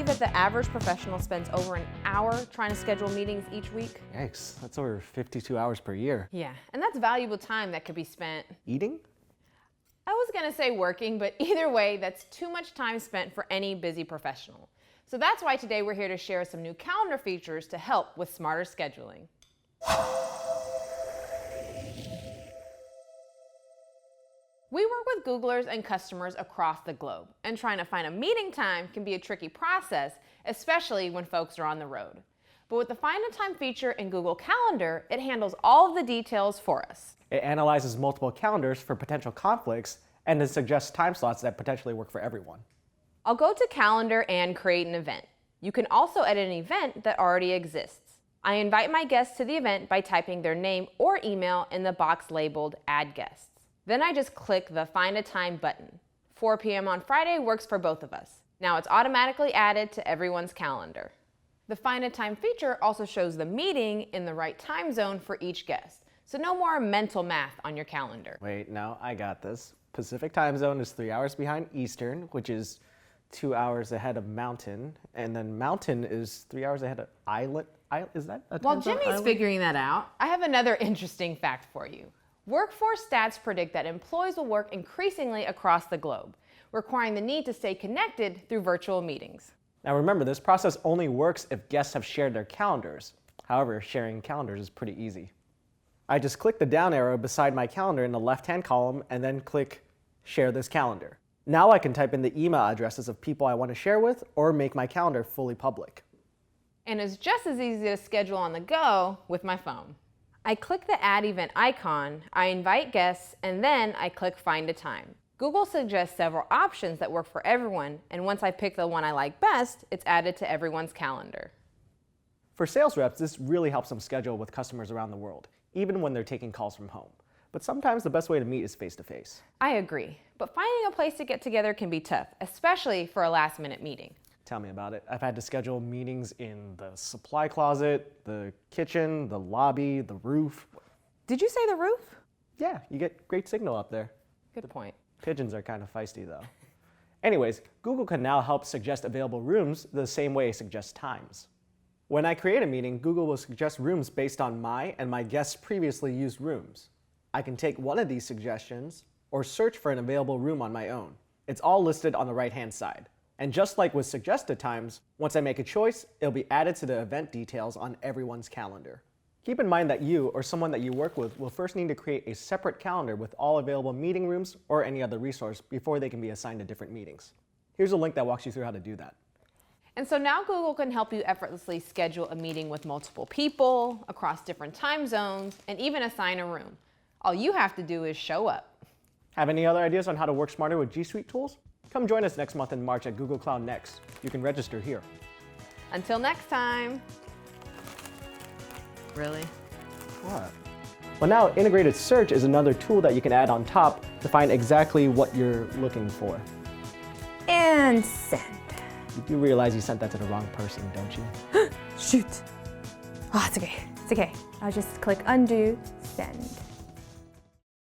that the average professional spends over an hour trying to schedule meetings each week? Yikes, that's over 52 hours per year. Yeah, and that's valuable time that could be spent Eating? I was gonna say working, but either way, that's too much time spent for any busy professional. So that's why today we're here to share some new calendar features to help with smarter scheduling. We work with Googlers and customers across the globe, and trying to find a meeting time can be a tricky process, especially when folks are on the road. But with the Find a Time feature in Google Calendar, it handles all of the details for us. It analyzes multiple calendars for potential conflicts and then suggests time slots that potentially work for everyone. I'll go to Calendar and create an event. You can also edit an event that already exists. I invite my guests to the event by typing their name or email in the box labeled Add Guests. Then I just click the Find a Time button. 4 p.m. on Friday works for both of us. Now it's automatically added to everyone's calendar. The Find a Time feature also shows the meeting in the right time zone for each guest. So no more mental math on your calendar. Wait, no, I got this. Pacific time zone is 3 hours behind Eastern, which is 2 hours ahead of Mountain. And then Mountain is 3 hours ahead of Island. Is that a time While zone? Jimmy's figuring that out, I have another interesting fact for you. Workforce stats predict that employees will work increasingly across the globe, requiring the need to stay connected through virtual meetings. Now remember, this process only works if guests have shared their calendars. However, sharing calendars is pretty easy. I just click the down arrow beside my calendar in the left-hand column and then click Share this calendar. Now I can type in the email addresses of people I want to share with or make my calendar fully public. And it's just as easy to schedule on the go with my phone. I click the Add Event icon, I invite guests, and then I click Find a Time. Google suggests several options that work for everyone, and once I pick the one I like best, it's added to everyone's calendar. For sales reps, this really helps them schedule with customers around the world, even when they're taking calls from home. But sometimes the best way to meet is face-to-face. I agree, but finding a place to get together can be tough, especially for a last-minute meeting. Tell me about it. I've had to schedule meetings in the supply closet, the kitchen, the lobby, the roof. Did you say the roof? Yeah, you get great signal up there. Good point. Pigeons are kind of feisty though. Anyways, Google can now help suggest available rooms the same way it suggests times. When I create a meeting, Google will suggest rooms based on my and my guests' previously used rooms. I can take one of these suggestions or search for an available room on my own. It's all listed on the right-hand side. And just like with suggested times, once I make a choice, it'll be added to the event details on everyone's calendar. Keep in mind that you or someone that you work with will first need to create a separate calendar with all available meeting rooms or any other resource before they can be assigned to different meetings. Here's a link that walks you through how to do that. And so now Google can help you effortlessly schedule a meeting with multiple people across different time zones and even assign a room. All you have to do is show up. Have any other ideas on how to work smarter with G Suite tools? Come join us next month in March at Google Cloud Next. You can register here. Until next time. Really? What? Well, now integrated search is another tool that you can add on top to find exactly what you're looking for. And send. You do realize you sent that to the wrong person, don't you? Shoot. Oh, it's okay. It's okay. I'll just click undo, send.